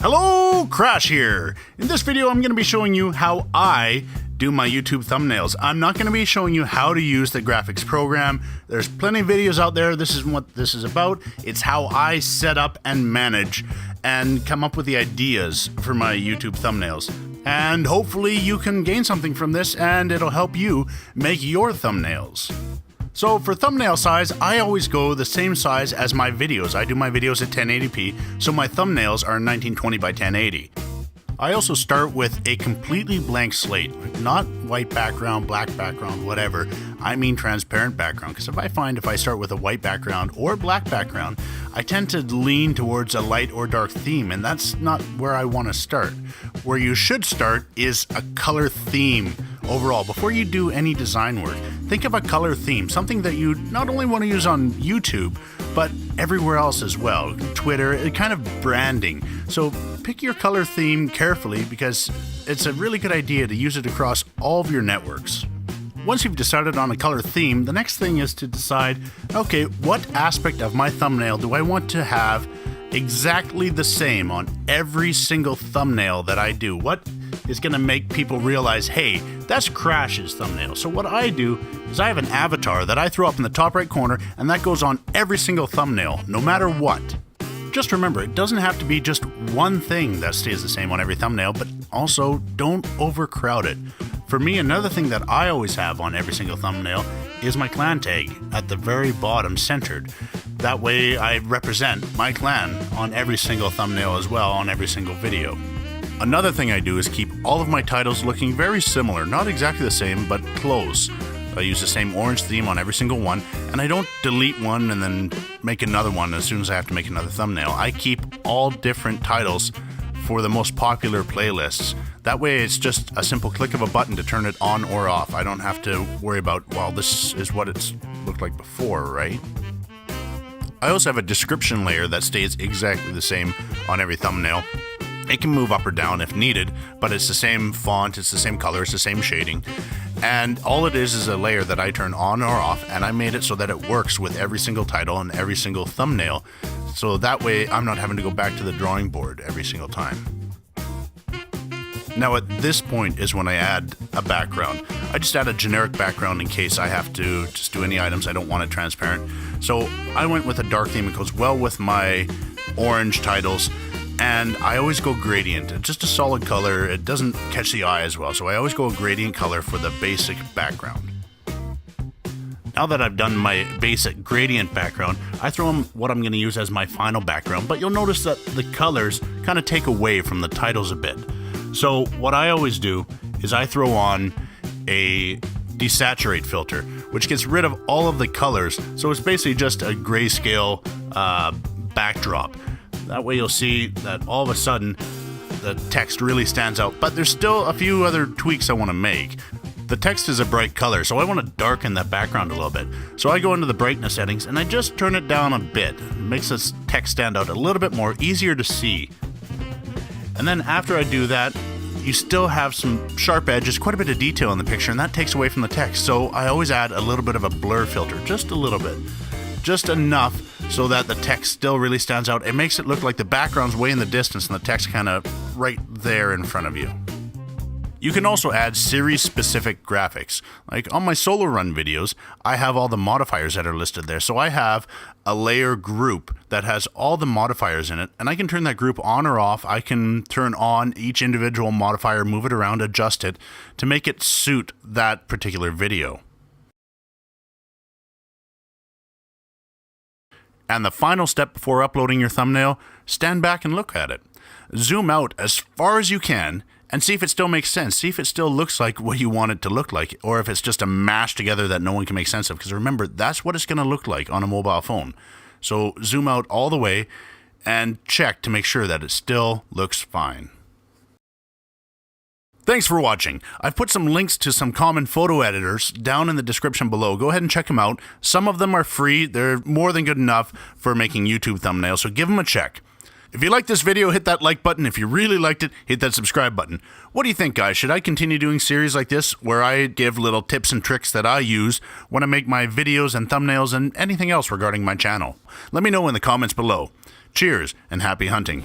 Hello, Crash here. In this video, I'm going to be showing you how I do my YouTube thumbnails. I'm not going to be showing you how to use the graphics program. There's plenty of videos out there. This is what this is about. It's how I set up and manage and come up with the ideas for my YouTube thumbnails. And hopefully you can gain something from this and it'll help you make your thumbnails. So for thumbnail size, I always go the same size as my videos. I do my videos at 1080p, so my thumbnails are 1920 by 1080. I also start with a completely blank slate, not white background, black background, whatever. I mean transparent background, because if I start with a white background or black background, I tend to lean towards a light or dark theme, and that's not where I want to start. Where you should start is a color theme. Overall, before you do any design work, think of a color theme, something that you not only want to use on YouTube, but everywhere else as well. Twitter, kind of branding. So pick your color theme carefully because it's a really good idea to use it across all of your networks. Once you've decided on a color theme, the next thing is to decide, okay, what aspect of my thumbnail do I want to have exactly the same on every single thumbnail that I do? What is going to make people realize, hey, that's Crash's thumbnail? So what I do is I have an avatar that I throw up in the top right corner, and that goes on every single thumbnail, no matter what. Just remember, it doesn't have to be just one thing that stays the same on every thumbnail, but also don't overcrowd it. For me, another thing that I always have on every single thumbnail is my clan tag at the very bottom centered. That way I represent my clan on every single thumbnail as well on every single video. Another thing I do is keep all of my titles looking very similar, not exactly the same, but close. I use the same orange theme on every single one, and I don't delete one and then make another one as soon as I have to make another thumbnail. I keep all different titles for the most popular playlists. That way it's just a simple click of a button to turn it on or off. I don't have to worry about, well, this is what it's looked like before, right? I also have a description layer that stays exactly the same on every thumbnail. It can move up or down if needed, but it's the same font, it's the same color, it's the same shading. And all it is a layer that I turn on or off, and I made it so that it works with every single title and every single thumbnail. So that way I'm not having to go back to the drawing board every single time. Now at this point is when I add a background. I just add a generic background in case I have to just do any items I don't want it transparent. So I went with a dark theme. It goes well with my orange titles. And I always go gradient. It's just a solid color. It doesn't catch the eye as well. So I always go a gradient color for the basic background. Now that I've done my basic gradient background, I throw in what I'm going to use as my final background. But you'll notice that the colors kind of take away from the titles a bit. So what I always do is I throw on a desaturate filter, which gets rid of all of the colors. So it's basically just a grayscale backdrop. That way you'll see that all of a sudden the text really stands out, but there's still a few other tweaks I want to make. The text is a bright color, so I want to darken that background a little bit. So I go into the brightness settings and I just turn it down a bit. It makes this text stand out a little bit more, easier to see. And then after I do that, you still have some sharp edges, quite a bit of detail in the picture, and that takes away from the text. So I always add a little bit of a blur filter, just a little bit. Just enough so that the text still really stands out. It makes it look like the background's way in the distance and the text kind of right there in front of you. You can also add series-specific graphics. Like on my solo run videos, I have all the modifiers that are listed there. So I have a layer group that has all the modifiers in it, and I can turn that group on or off. I can turn on each individual modifier, move it around, adjust it to make it suit that particular video. And the final step before uploading your thumbnail, stand back and look at it. Zoom out as far as you can and see if it still makes sense. See if it still looks like what you want it to look like, or if it's just a mash together that no one can make sense of. Because remember, that's what it's going to look like on a mobile phone. So zoom out all the way and check to make sure that it still looks fine. Thanks for watching. I've put some links to some common photo editors down in the description below. Go ahead and check them out. Some of them are free. They're more than good enough for making YouTube thumbnails, so give them a check. If you liked this video, hit that like button. If you really liked it, hit that subscribe button. What do you think, guys? Should I continue doing series like this where I give little tips and tricks that I use when I make my videos and thumbnails and anything else regarding my channel? Let me know in the comments below. Cheers and happy hunting.